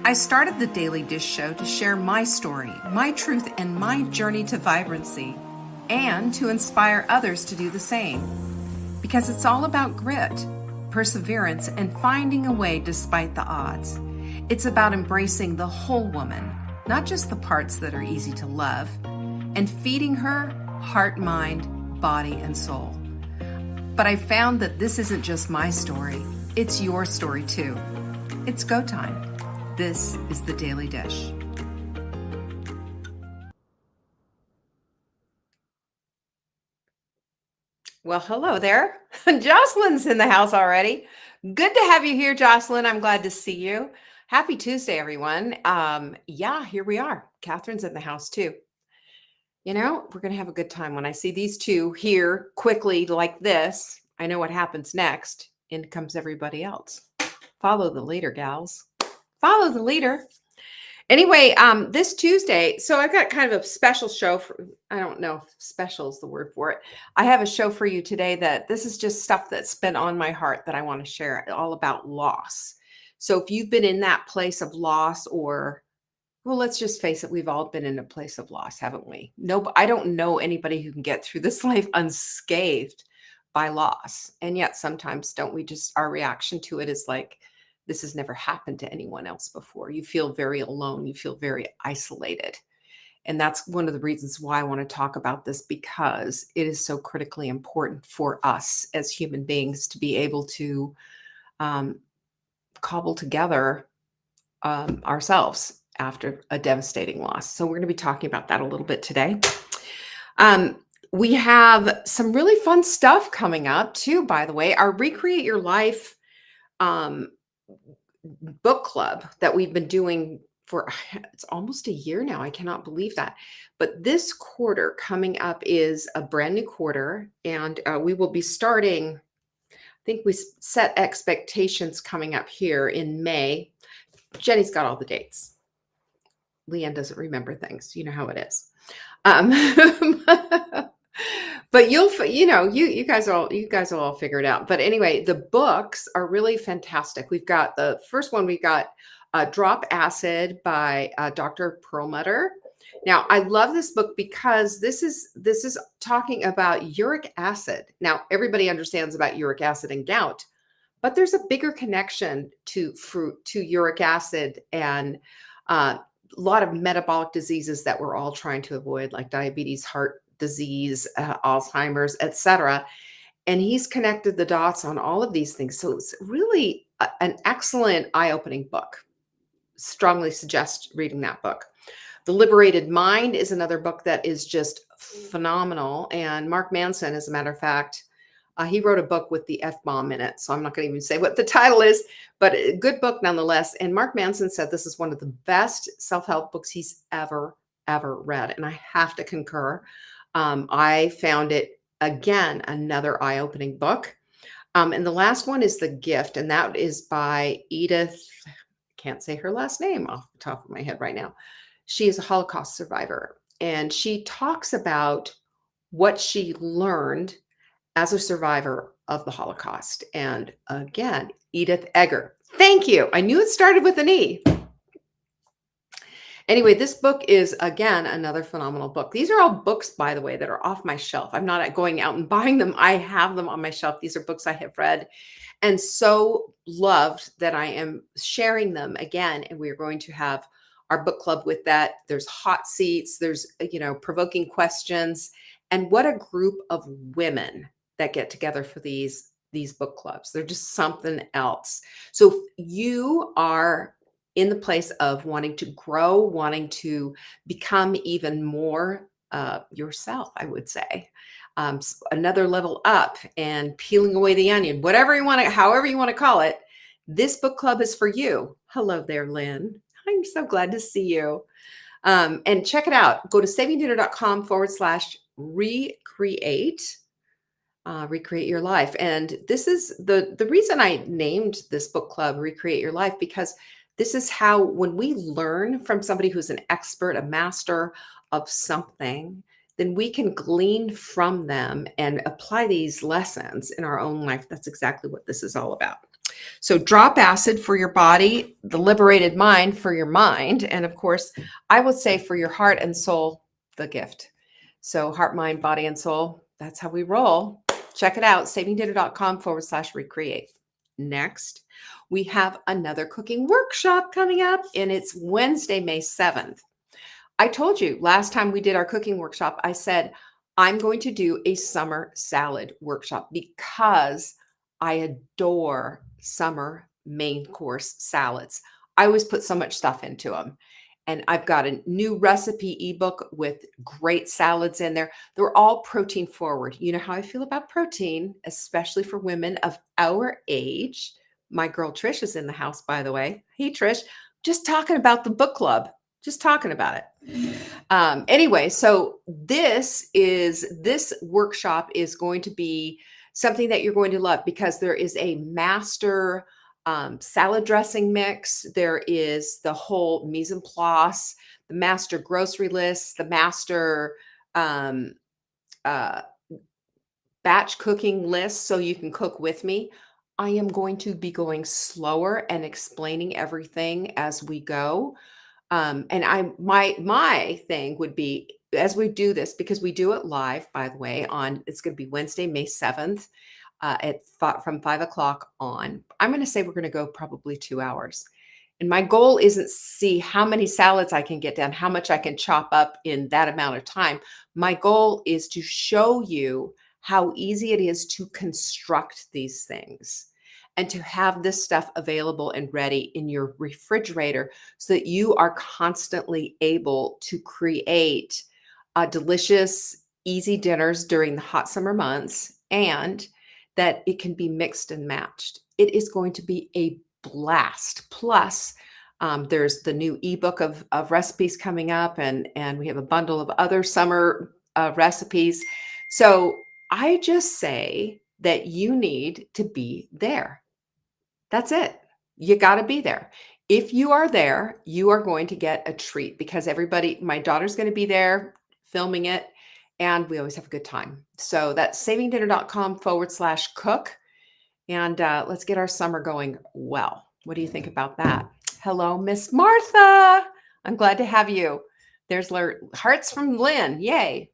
I started the Daily Dish Show to share my story, my truth, and my journey to vibrancy, and to inspire others to do the same. Because it's all about grit, perseverance, and finding a way despite the odds. It's about embracing the whole woman, not just the parts that are easy to love, and feeding her heart, mind, body, and soul. But I found that this isn't just my story, it's your story too. It's go time. This is the Daily Dish. Well, hello there. Jocelyn's in the house already. Good to have you here, Jocelyn. I'm glad to see you. Happy Tuesday, everyone. Here we are. Catherine's in the house too. You know, we're going to have a good time. When I see these two here quickly like this, I know what happens next. In comes everybody else. Follow the leader, gals. Follow the leader. Anyway, this Tuesday, so I've got kind of a special show for, I don't know if special is the word for it. I have a show for you today that this is just stuff that's been on my heart that I want to share, all about loss. So if you've been in that place of loss, or, well, let's just face it, we've all been in a place of loss, haven't we? No, I don't know anybody who can get through this life unscathed by loss. And yet sometimes don't we just, our reaction to it is like, this has never happened to anyone else before. You feel very alone. You feel very isolated. And that's one of the reasons why I want to talk about this, because it is so critically important for us as human beings to be able to cobble together ourselves after a devastating loss. So we're going to be talking about that a little bit today. We have some really fun stuff coming up too, by the way. Our Recreate Your Life book club that we've been doing for, it's almost a year now. I cannot believe that. But this quarter coming up is a brand new quarter, and we will be starting, I think we set expectations coming up here in May. Jenny's got all the dates. Leanne doesn't remember things. You know how it is. But you guys will all figure it out. But anyway, the books are really fantastic. We've got the first one. We got Drop Acid by Dr. Perlmutter. Now, I love this book because this is talking about uric acid. Now, everybody understands about uric acid and gout, but there's a bigger connection to uric acid and a lot of metabolic diseases that we're all trying to avoid, like diabetes, heart disease, Alzheimer's, etc. And he's connected the dots on all of these things. So it's really an excellent eye-opening book. Strongly suggest reading that book. The Liberated Mind is another book that is just phenomenal. And Mark Manson, as a matter of fact, he wrote a book with the F-bomb in it. So I'm not going to even say what the title is, but a good book nonetheless. And Mark Manson said this is one of the best self-help books he's ever read. And I have to concur. I found it, again, another eye-opening book. And the last one is The Gift, and that is by Edith. Can't say her last name off the top of my head right now. She is a Holocaust survivor, and she talks about what she learned as a survivor of the Holocaust. And again, Edith Eger. Thank you. I knew it started with an E. Anyway, this book is, again, another phenomenal book. These are all books, by the way, that are off my shelf. I'm not going out and buying them. I have them on my shelf. These are books I have read and so loved that I am sharing them again. And we're going to have our book club with that. There's hot seats. There's, provoking questions. And what a group of women that get together for these book clubs. They're just something else. So you are in the place of wanting to grow, wanting to become even more yourself, I would say, another level up and peeling away the onion, however you want to call it. This book club is for you. Hello there, Lynn. I'm so glad to see you. And check it out. Go to savingdinner.com/recreate. Recreate Your Life. And this is the reason I named this book club Recreate Your Life, because this is how, when we learn from somebody who's an expert, a master of something, then we can glean from them and apply these lessons in our own life. That's exactly what this is all about. So drop acid for your body, the liberated mind for your mind, and of course, I would say for your heart and soul, the gift. So heart, mind, body, and soul, that's how we roll. Check it out, savingdinner.com/recreate. Next, we have another cooking workshop coming up, and it's Wednesday, May 7th. I told you last time we did our cooking workshop, I said, I'm going to do a summer salad workshop because I adore summer main course salads. I always put so much stuff into them. And I've got a new recipe ebook with great salads in there. They're all protein forward. You know how I feel about protein, especially for women of our age. My girl Trish is in the house, by the way. Hey, Trish, just talking about the book club, just talking about it. Anyway, so this workshop is going to be something that you're going to love because there is a master salad dressing mix. There is the whole mise en place, the master grocery list, the master um, uh, batch cooking list so you can cook with me. I am going to be going slower and explaining everything as we go. And my thing would be as we do this, because we do it live, by the way, on it's going to be Wednesday, May 7th, from 5 o'clock on. I'm going to say we're going to go probably 2 hours. And my goal isn't see how many salads I can get done, how much I can chop up in that amount of time. My goal is to show you how easy it is to construct these things and to have this stuff available and ready in your refrigerator so that you are constantly able to create delicious, easy dinners during the hot summer months and that it can be mixed and matched. It is going to be a blast. Plus, there's the new ebook of recipes coming up, and we have a bundle of other summer recipes. So I just say that you need to be there. That's it. You got to be there. If you are there, you are going to get a treat because my daughter's going to be there filming it, and we always have a good time. So that's savingdinner.com/cook. And let's get our summer going well. What do you think about that? Hello, Miss Martha. I'm glad to have you. There's hearts from Lynn. Yay.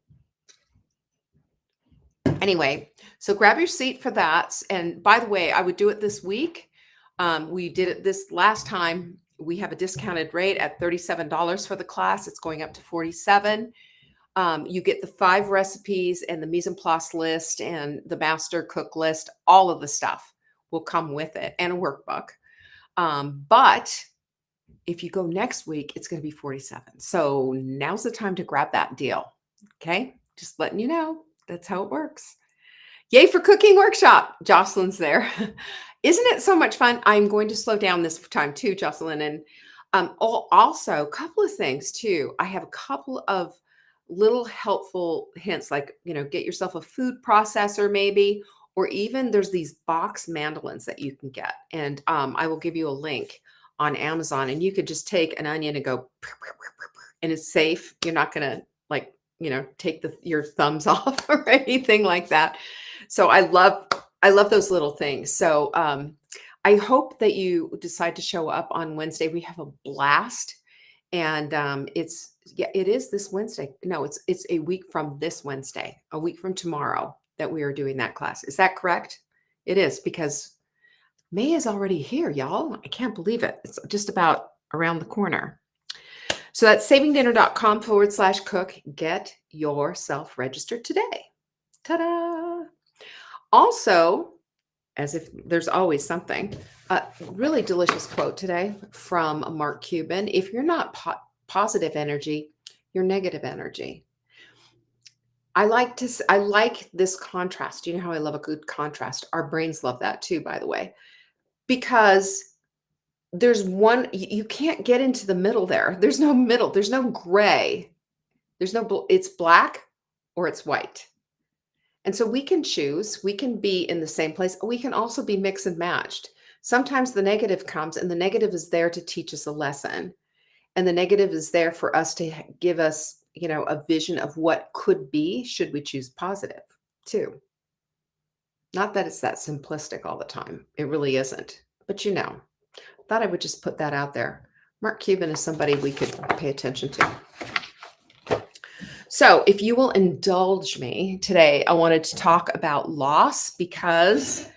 Anyway, so grab your seat for that. And by the way, I would do it this week. We did it this last time. We have a discounted rate at $37 for the class. It's going up to $47. You get the 5 recipes and the mise en place list and the master cook list. All of the stuff will come with it and a workbook. But if you go next week, it's going to be $47. So now's the time to grab that deal. Okay. Just letting you know that's how it works. Yay for cooking workshop. Jocelyn's there. Isn't it so much fun? I'm going to slow down this time too, Jocelyn. And also a couple of things too. I have a couple of little helpful hints, like, get yourself a food processor maybe, or even there's these box mandolins that you can get. And I will give you a link on Amazon, and you could just take an onion and go, and it's safe. You're not going to take your thumbs off or anything like that. So I love those little things. So I hope that you decide to show up on Wednesday. We have a blast, and it is this Wednesday. No, it's a week from this Wednesday, a week from tomorrow that we are doing that class. Is that correct? It is, because May is already here, y'all. I can't believe it. It's just about around the corner. So that's savingdinner.com/cook. Get yourself registered today. Ta-da! Also, as if there's always something, a really delicious quote today from Mark Cuban. If you're not positive energy, you're negative energy. I like this contrast. You know how I love a good contrast. Our brains love that too, by the way, because there's you can't get into the middle there. There's no middle. There's no gray. It's black or it's white. And so we can choose. We can be in the same place. We can also be mixed and matched. Sometimes the negative comes, and the negative is there to teach us a lesson. And the negative is there for us to give us, a vision of what could be should we choose positive too. Not that it's that simplistic all the time. It really isn't. But thought I would just put that out there. Mark Cuban is somebody we could pay attention to. So, if you will indulge me today, I wanted to talk about loss because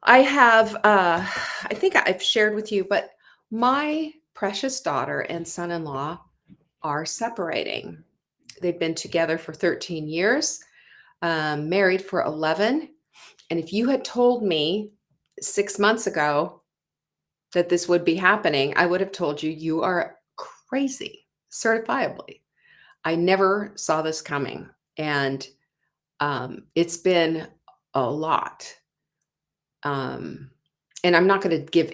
I have, I think I've shared with you, but my precious daughter and son in law are separating. They've been together for 13 years, married for 11. And if you had told me 6 months ago that this would be happening, I would have told you, you are crazy, certifiably. I never saw this coming. And it's been a lot. And I'm not going to give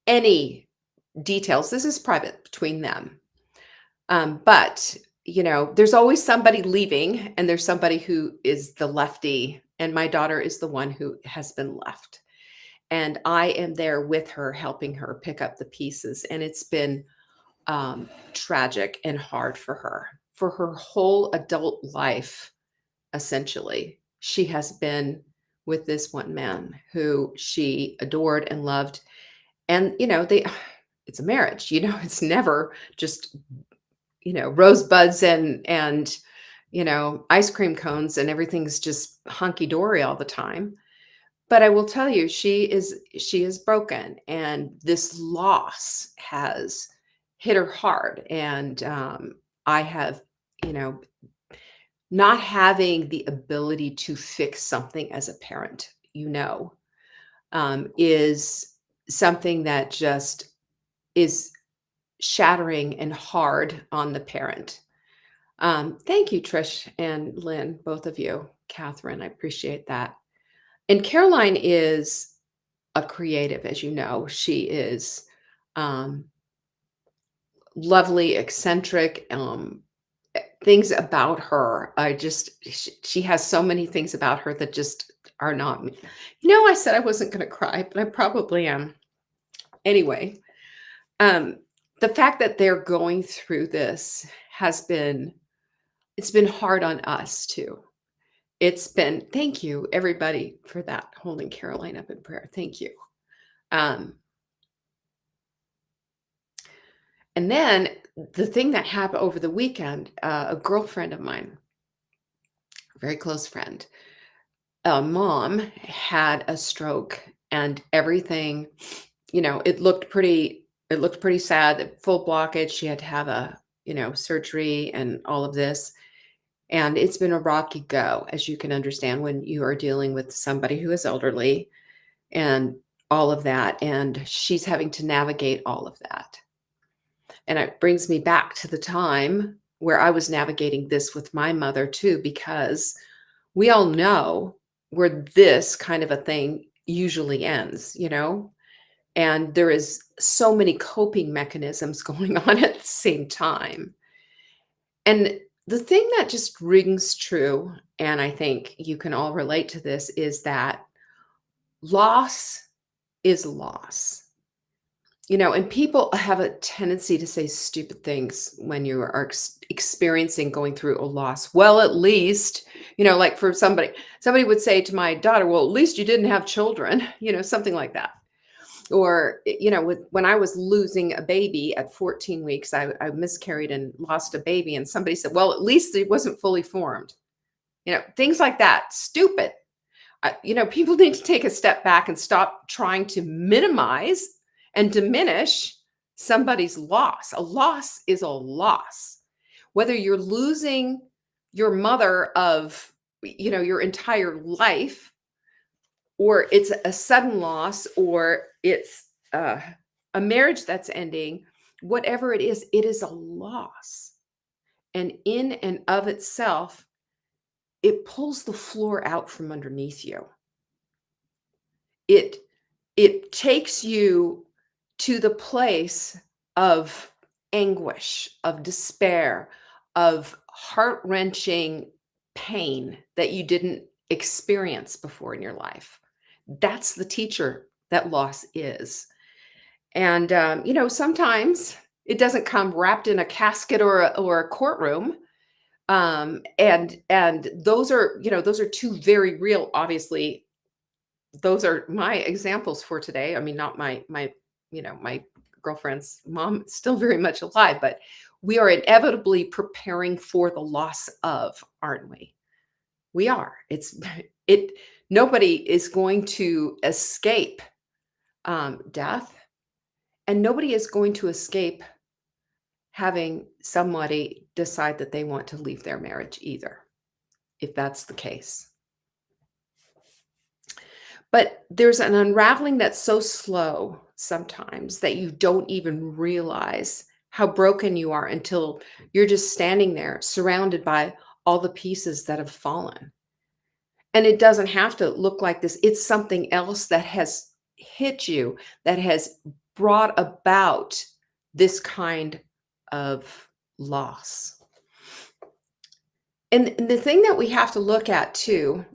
any details. This is private between them. But, there's always somebody leaving, and there's somebody who is the lefty. And my daughter is the one who has been left. And I am there with her, helping her pick up the pieces. And it's been tragic and hard for her whole adult life. Essentially, she has been with this one man who she adored and loved. And, it's a marriage, it's never just, rosebuds and, ice cream cones and everything's just hunky dory all the time. But I will tell you, she is broken, and this loss has hit her hard. And I have, you know, not having the ability to fix something as a parent, is something that just is shattering and hard on the parent. Thank you, Trish and Lynn, both of you. Catherine, I appreciate that. And Caroline is a creative, as you know. She is um, lovely, eccentric. Things about her, she has so many things about her that just are not me. I said I wasn't going to cry, but I probably am. Anyway, the fact that they're going through this it's been hard on us too. Thank you, everybody, for that, holding Caroline up in prayer. Thank you. Um, and then the thing that happened over the weekend, a girlfriend of mine, a very close friend, mom had a stroke, and everything, it looked pretty sad, full blockage. She had to have a, surgery and all of this. And it's been a rocky go, as you can understand, when you are dealing with somebody who is elderly and all of that. And she's having to navigate all of that. And it brings me back to the time where I was navigating this with my mother too, because we all know where this kind of a thing usually ends, and there is so many coping mechanisms going on at the same time. And the thing that just rings true, and I think you can all relate to this, is that loss is loss. And people have a tendency to say stupid things when you are experiencing going through a loss. Well, at least, like for somebody would say to my daughter, well, at least you didn't have children, something like that. Or, when I was losing a baby at 14 weeks, I miscarried and lost a baby. And somebody said, well, at least it wasn't fully formed. Things like that. Stupid. People need to take a step back and stop trying to minimize and diminish somebody's loss. A loss is a loss. Whether you're losing your mother of, your entire life, or it's a sudden loss, or it's a marriage that's ending, whatever it is a loss. And in and of itself, it pulls the floor out from underneath you. It takes you to the place of anguish, of despair, of heart-wrenching pain that you didn't experience before in your life. That's the teacher that loss is. And sometimes it doesn't come wrapped in a casket or a courtroom. And those are two very real, obviously, those are my examples for today. I mean, not my girlfriend's mom is still very much alive, but we are inevitably preparing for the loss of, aren't we? We are. It's it nobody is going to escape death, and nobody is going to escape having somebody decide that they want to leave their marriage either, if that's the case. But there's an unraveling that's so slow sometimes that you don't even realize how broken you are until you're just standing there surrounded by all the pieces that have fallen. And it doesn't have to look like this. It's something else that has hit you, that has brought about this kind of loss. And the thing that we have to look at too,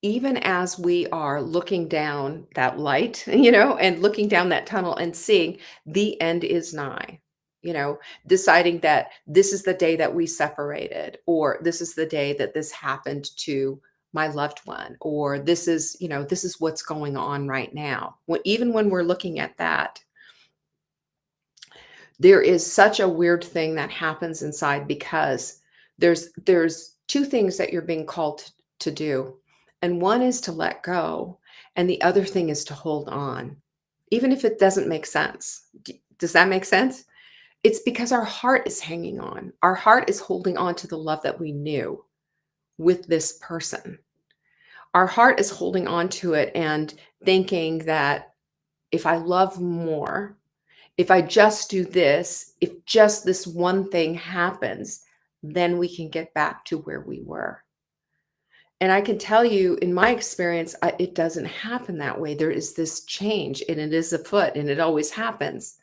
even as we are looking down that light, and looking down that tunnel and seeing the end is nigh, deciding that this is the day that we separated, or this is the day that this happened to my loved one, or this is what's going on right now. Even when we're looking at that, there is such a weird thing that happens inside because there's two things that you're being called to do. And one is to let go, and the other thing is to hold on. Even if it doesn't make sense. Does that make sense? It's because our heart is hanging on. Our heart is holding on to the love that we knew with this person. Our heart is holding on to it and thinking that if I love more, if I just do this, if just this one thing happens, then we can get back to where we were. And I can tell you, in my experience, it doesn't happen that way. There is this change, and it is afoot, and it always happens.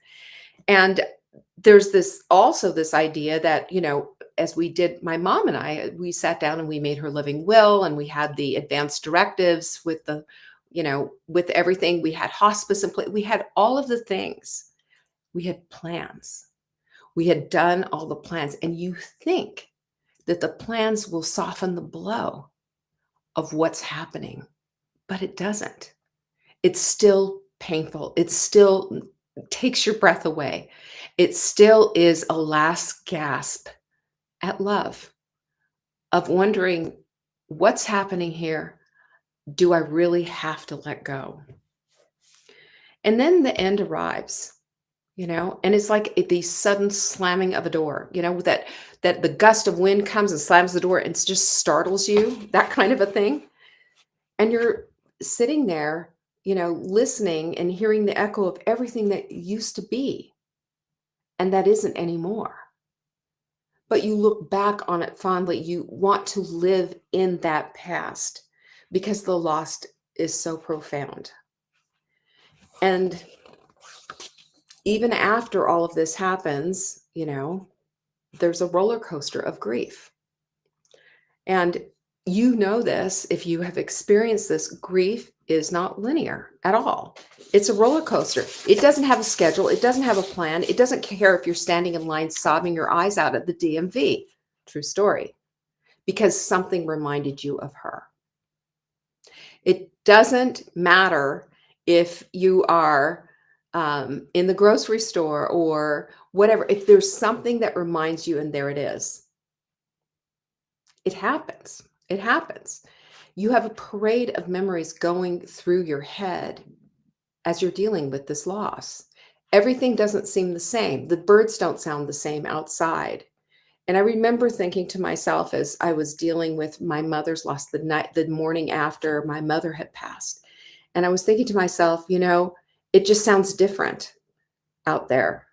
And there's this idea that, as we did, my mom and I, we sat down and we made her living will, and we had the advanced directives with everything. We had hospice in place. We had all of the things. We had plans. We had done all the plans. And you think that the plans will soften the blow of what's happening, but it doesn't. It's still painful. It still takes your breath away. It still is a last gasp at love, of wondering, what's happening here? Do I really have to let go? And then the end arrives. And it's like the sudden slamming of a door, that the gust of wind comes and slams the door and it just startles you, that kind of a thing. And you're sitting there, listening and hearing the echo of everything that used to be, and that isn't anymore. But you look back on it fondly. You want to live in that past because the loss is so profound. And even after all of this happens, there's a roller coaster of grief. And this, if you have experienced this, grief is not linear at all. It's a roller coaster. It doesn't have a schedule. It doesn't have a plan. It doesn't care if you're standing in line sobbing your eyes out at the DMV. True story. Because something reminded you of her. It doesn't matter if you are in the grocery store or whatever. If there's something that reminds you, and there it is. It happens. It happens. You have a parade of memories going through your head as you're dealing with this loss. Everything doesn't seem the same. The birds don't sound the same outside. And I remember thinking to myself as I was dealing with my mother's loss the morning after my mother had passed. And I was thinking to myself, it just sounds different out there.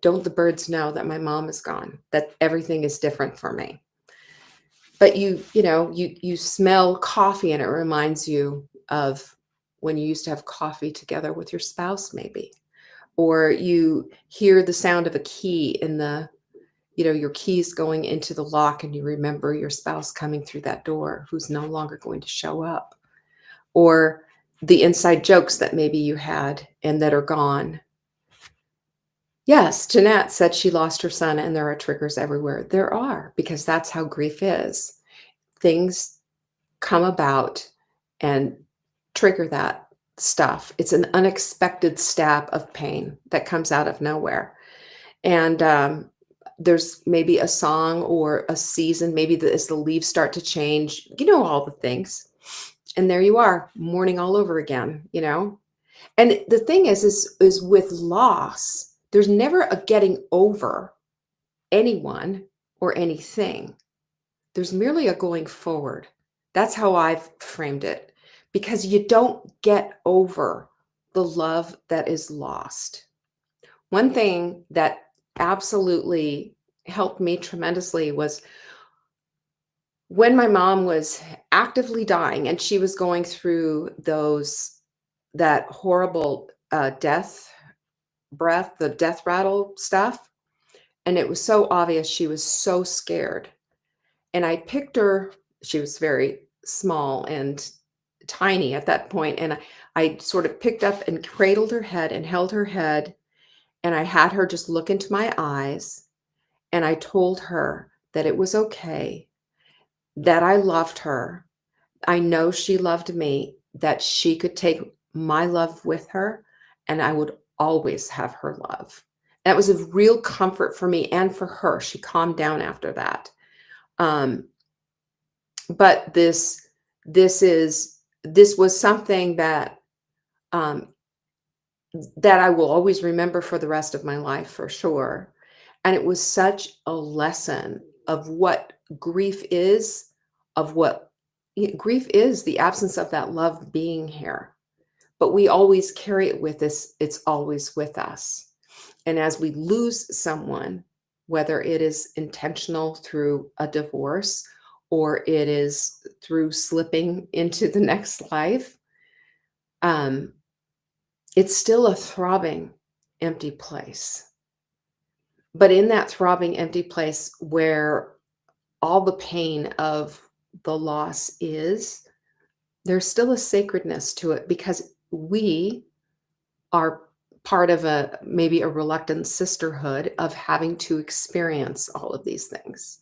Don't the birds know that my mom is gone, that everything is different for me? But you smell coffee and it reminds you of when you used to have coffee together with your spouse, maybe. Or you hear the sound of a key in your keys going into the lock, and you remember your spouse coming through that door who's no longer going to show up. Or the inside jokes that maybe you had and that are gone. Yes, Jeanette said she lost her son, and there are triggers everywhere. There are, because that's how grief is. Things come about and trigger that stuff. It's an unexpected stab of pain that comes out of nowhere. And there's maybe a song or a season, maybe as the leaves start to change, all the things. And there you are, mourning all over again. And the thing is with loss, there's never a getting over anyone or anything. There's merely a going forward. That's how I've framed it, because you don't get over the love that is lost. One thing that absolutely helped me tremendously was when my mom was actively dying and she was going through that horrible death breath, the death rattle stuff. And it was so obvious she was so scared. And I picked her, she was very small and tiny at that point, and I sort of picked up and cradled her head and held her head, and I had her just look into my eyes, and I told her that it was okay, that I loved her. I know she loved me, that she could take my love with her, and I would always have her love. That was a real comfort for me and for her. She calmed down after that. Um, but this was something um, that I will always remember for the rest of my life for sure. And it was such a lesson of what grief is, of what grief is, the absence of that love being here. But we always carry it with us, it's always with us. And as we lose someone, whether it is intentional through a divorce or it is through slipping into the next life, um, it's still a throbbing, empty place. But in that throbbing, empty place where all the pain of the loss is, there's still a sacredness to it because we are part of maybe a reluctant sisterhood of having to experience all of these things.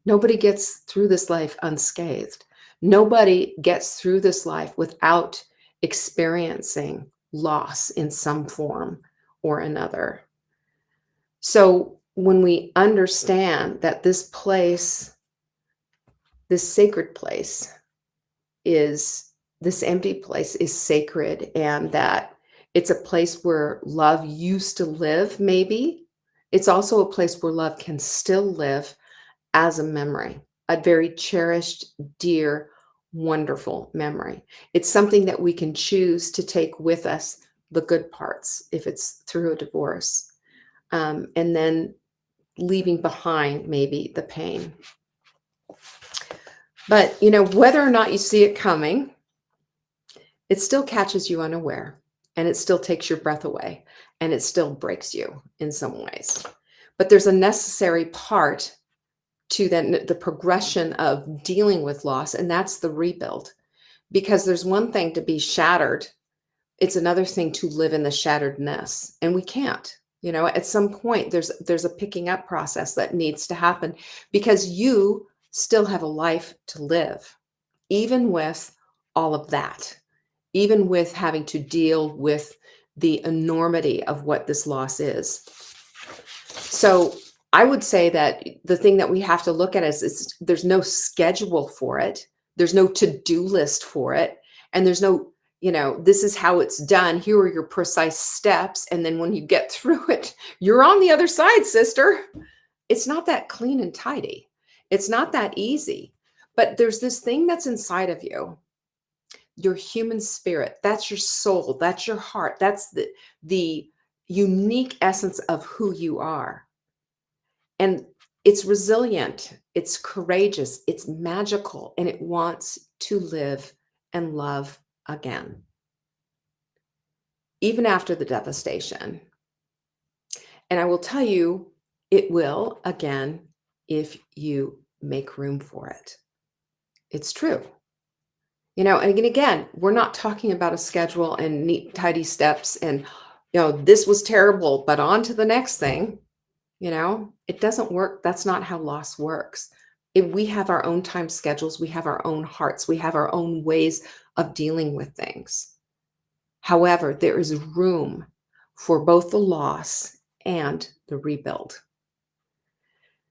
Nobody gets through this life unscathed. Nobody gets through this life without experiencing loss in some form or another. So when we understand that this place, this sacred place, is this empty place is sacred, and that it's a place where love used to live, maybe. It's also a place where love can still live as a memory, a very cherished, dear, wonderful memory. It's something that we can choose to take with us, the good parts, if it's through a divorce, and then leaving behind maybe the pain. But, whether or not you see it coming, it still catches you unaware, and it still takes your breath away, and it still breaks you in some ways. But there's a necessary part to the progression of dealing with loss, and that's the rebuild. Because there's one thing to be shattered, it's another thing to live in the shatteredness, and we can't. At some point there's a picking up process that needs to happen because you still have a life to live, even with all of that, even with having to deal with the enormity of what this loss is. So I would say that the thing that we have to look at is there's no schedule for it. There's no to-do list for it. And there's no, this is how it's done. Here are your precise steps. And then when you get through it, you're on the other side, sister. It's not that clean and tidy. It's not that easy. But there's this thing that's inside of you, your human spirit. That's your soul. That's your heart. That's the unique essence of who you are. And it's resilient, it's courageous, it's magical, and it wants to live and love again, even after the devastation. And I will tell you, it will again if you make room for it. It's true. And again, we're not talking about a schedule and neat, tidy steps and, this was terrible, but on to the next thing. It doesn't work. That's not how loss works. If we have our own time schedules, we have our own hearts, we have our own ways of dealing with things. However, there is room for both the loss and the rebuild.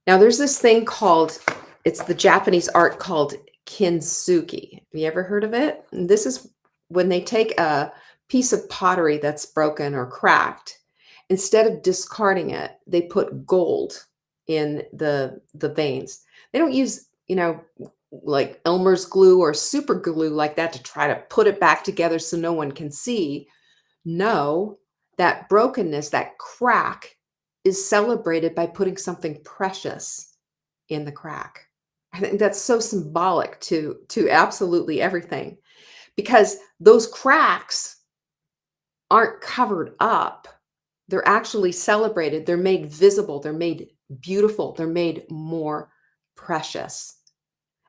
Now, there's this thing called, it's the Japanese art called kintsugi. Have you ever heard of it? And this is when they take a piece of pottery that's broken or cracked, instead of discarding it, they put gold in the veins. They don't use, like Elmer's glue or super glue like that to try to put it back together so no one can see. No, that brokenness, that crack is celebrated by putting something precious in the crack. I think that's so symbolic to absolutely everything, because those cracks aren't covered up. They're actually celebrated. They're made visible. They're made beautiful. They're made more precious.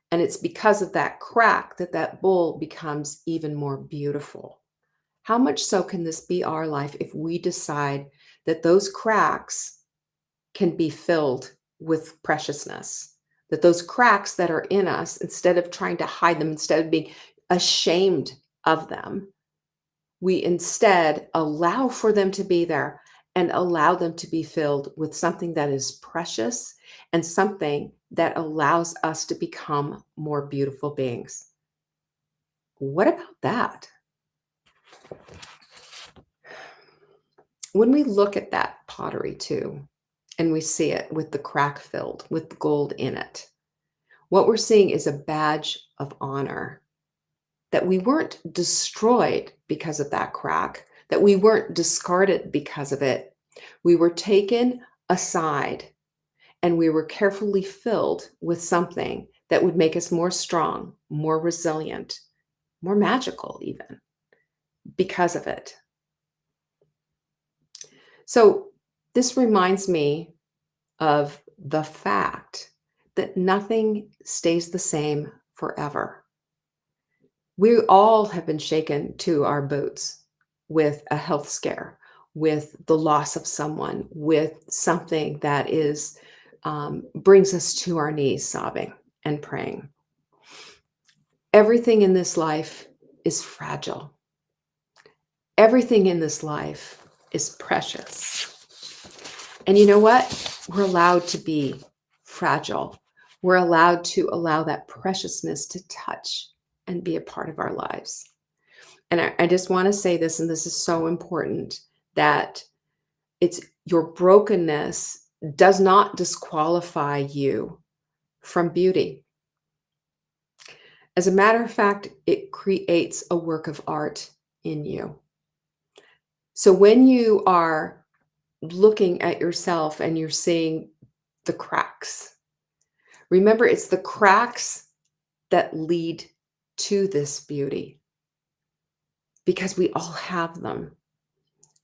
And it's because of that crack that that bowl becomes even more beautiful. How much so can this be our life if we decide that those cracks can be filled with preciousness? That those cracks that are in us, instead of trying to hide them, instead of being ashamed of them, we instead allow for them to be there and allow them to be filled with something that is precious and something that allows us to become more beautiful beings. What about that? When we look at that pottery too, and we see it with the crack filled, with the gold in it, what we're seeing is a badge of honor, that we weren't destroyed because of that crack, that we weren't discarded because of it. We were taken aside and we were carefully filled with something that would make us more strong, more resilient, more magical, even because of it. So, this reminds me of the fact that nothing stays the same forever. We all have been shaken to our boots with a health scare, with the loss of someone, with something that is brings us to our knees sobbing and praying. Everything in this life is fragile. Everything in this life is precious. And you know what? We're allowed to be fragile. We're allowed to allow that preciousness to touch and be a part of our lives. And I just want to say this, and this is so important, that it's your brokenness does not disqualify you from beauty. As a matter of fact, it creates a work of art in you. So when you are looking at yourself and you're seeing the cracks, remember it's the cracks that lead to this beauty, because we all have them.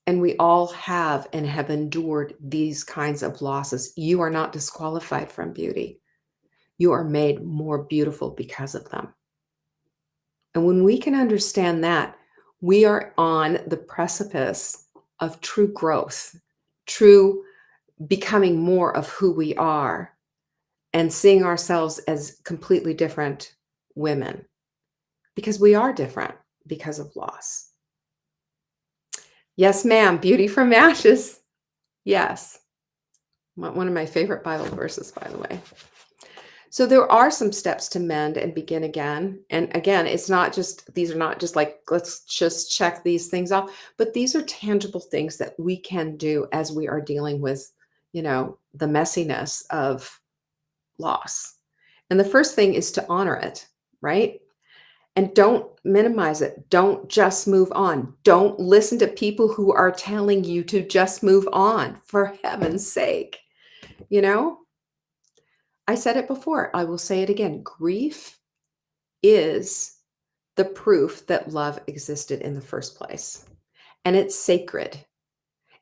And we all have and have endured these kinds of losses. You are not disqualified from beauty. You are made more beautiful because of them. And when we can understand that, we are on the precipice of true growth, true becoming more of who we are, and seeing ourselves as completely different women, because we are different because of loss. Yes, ma'am. Beauty from ashes. Yes. One of my favorite Bible verses, by the way. So there are some steps to mend and begin again. And again, it's not just, these are not just like, let's just check these things off, but these are tangible things that we can do as we are dealing with, the messiness of loss. And the first thing is to honor it, right? And don't minimize it. Don't just move on. Don't listen to people who are telling you to just move on, for heaven's sake. I said it before, I will say it again. Grief is the proof that love existed in the first place. And it's sacred.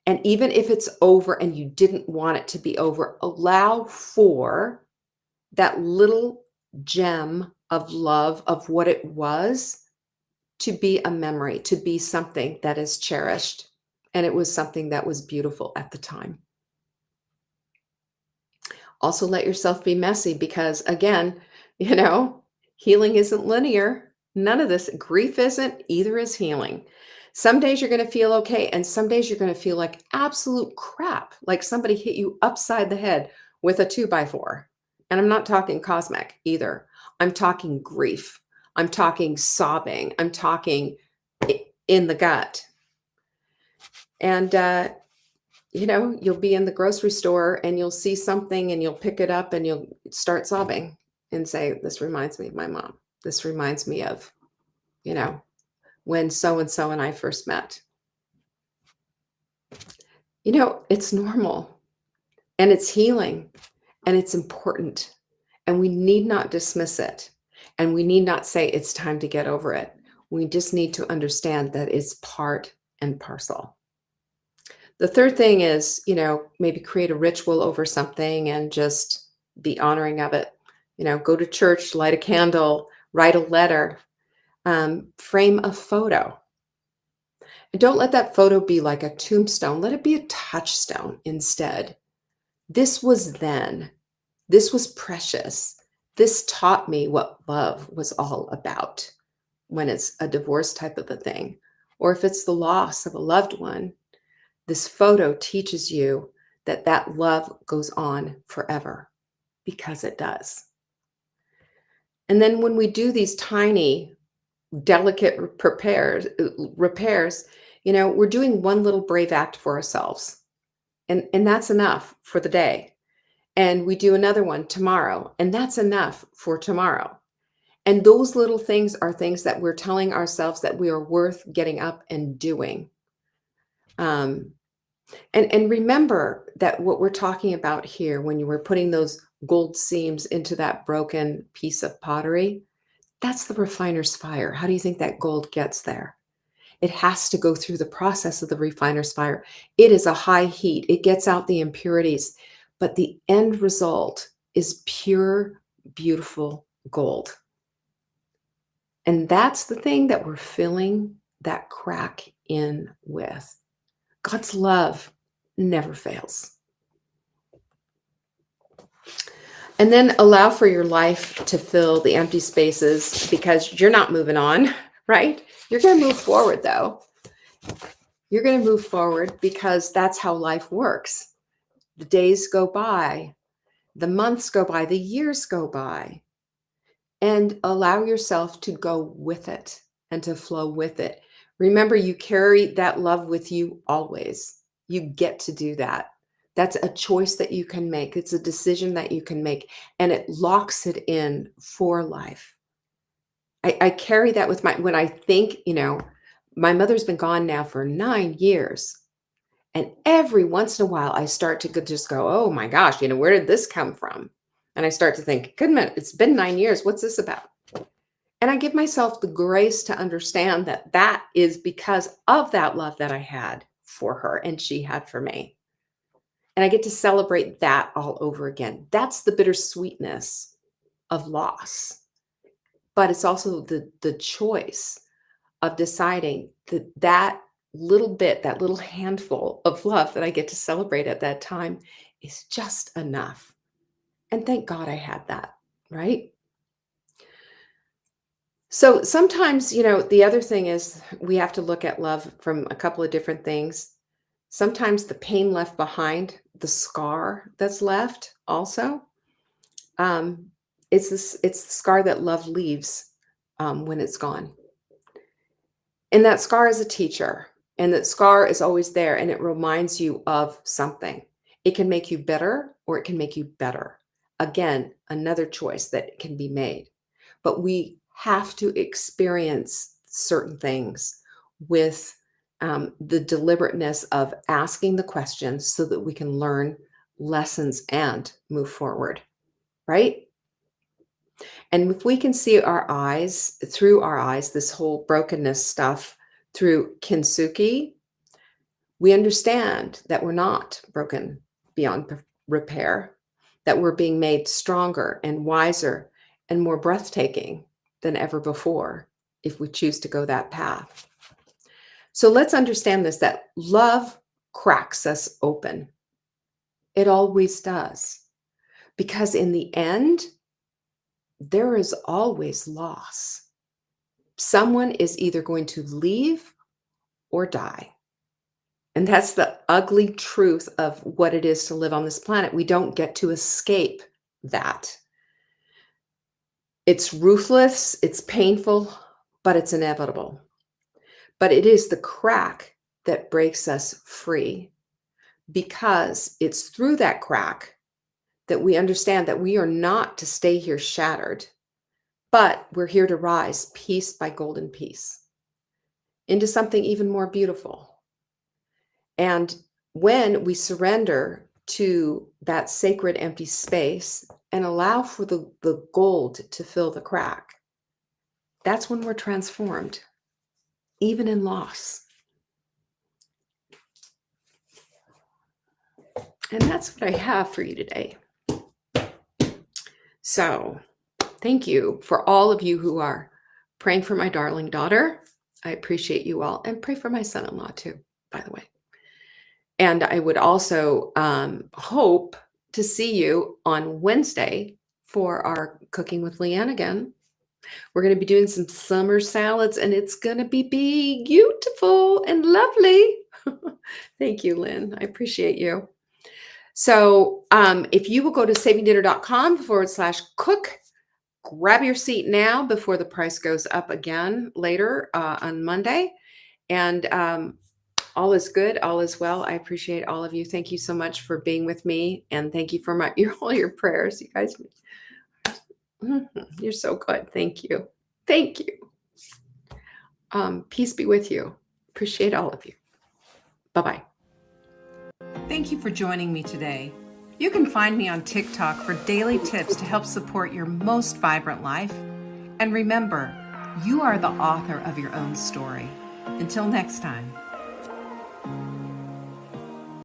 And even if it's over and you didn't want it to be over, allow for that little gem of love of what it was to be a memory, to be something that is cherished. And it was something that was beautiful at the time. Also, let yourself be messy, because again, healing isn't linear. None of this, grief isn't, either is healing. Some days you're going to feel okay, and some days you're going to feel like absolute crap, like somebody hit you upside the head with a 2x4. And I'm not talking cosmic either. I'm talking grief. I'm talking sobbing. I'm talking in the gut. And, you'll be in the grocery store and you'll see something and you'll pick it up and you'll start sobbing and say, "This reminds me of my mom. This reminds me of, you know, when so and so and I first met." It's normal and it's healing and it's important. And we need not dismiss it. And we need not say it's time to get over it. We just need to understand that it's part and parcel. The third thing is, maybe create a ritual over something and just be honoring of it. Go to church, light a candle, write a letter, frame a photo. And don't let that photo be like a tombstone. Let it be a touchstone instead. This was then. This was precious. This taught me what love was all about when it's a divorce type of a thing. Or if it's the loss of a loved one, this photo teaches you that that love goes on forever because it does. And then when we do these tiny, delicate repairs, we're doing one little brave act for ourselves. And that's enough for the day. And we do another one tomorrow, and that's enough for tomorrow. And those little things are things that we're telling ourselves that we are worth getting up and doing. Um, and remember that what we're talking about here, when you were putting those gold seams into that broken piece of pottery, that's the refiner's fire. How do you think that gold gets there? It has to go through the process of the refiner's fire. It is a high heat. It gets out the impurities, but the end result is pure, beautiful gold. And that's the thing that we're filling that crack in with. God's love never fails. And then allow for your life to fill the empty spaces because you're not moving on, right? You're going to move forward, though. You're going to move forward because that's how life works. The days go by, the months go by, the years go by, and allow yourself to go with it and to flow with it. Remember, you carry that love with you always. You get to do that. That's a choice that you can make. It's a decision that you can make, and it locks it in for life. I carry that with when I think, my mother's been gone now for 9 years. And every once in a while, I start to just go, "Oh my gosh, where did this come from?" And I start to think, "Good minute, it's been 9 years. What's this about?" And I give myself the grace to understand that that is because of that love that I had for her and she had for me. And I get to celebrate that all over again. That's the bittersweetness of loss. But it's also the choice of deciding that little bit, that little handful of love that I get to celebrate at that time is just enough. And thank God I had that, right? So sometimes, the other thing is we have to look at love from a couple of different things. Sometimes the pain left behind, the scar that's left also, um, it's the scar that love leaves when it's gone. And that scar is a teacher, and that scar is always there, and it reminds you of something. It can make you bitter or it can make you better. Again, another choice that can be made. But we have to experience certain things with the deliberateness of asking the questions so that we can learn lessons and move forward, right? And if we can see through our eyes, this whole brokenness stuff through kintsugi, we understand that we're not broken beyond repair, that we're being made stronger and wiser and more breathtaking than ever before if we choose to go that path. So let's understand this, that love cracks us open. It always does. Because in the end, there is always loss. Someone is either going to leave or die. And that's the ugly truth of what it is to live on this planet. We don't get to escape that. It's ruthless, it's painful, but it's inevitable. But it is the crack that breaks us free, because it's through that crack that we understand that we are not to stay here shattered, but we're here to rise piece by golden piece into something even more beautiful. And when we surrender to that sacred empty space and allow for the gold to fill the crack, that's when we're transformed, even in loss. And that's what I have for you today. So thank you for all of you who are praying for my darling daughter. I appreciate you all, and pray for my son-in-law too, by the way. And I would also hope to see you on Wednesday for our Cooking with Leanne again. We're going to be doing some summer salads, and it's going to be beautiful and lovely. Thank you, Lynn. I appreciate you. So if you will go to savingdinner.com/cook, grab your seat now before the price goes up again later on Monday. And all is good. All is well. I appreciate all of you. Thank you so much for being with me. And thank you for all your prayers. You guys, you're so good. Thank you. Thank you. Peace be with you. Appreciate all of you. Bye-bye. Thank you for joining me today. You can find me on TikTok for daily tips to help support your most vibrant life. And remember, you are the author of your own story. Until next time.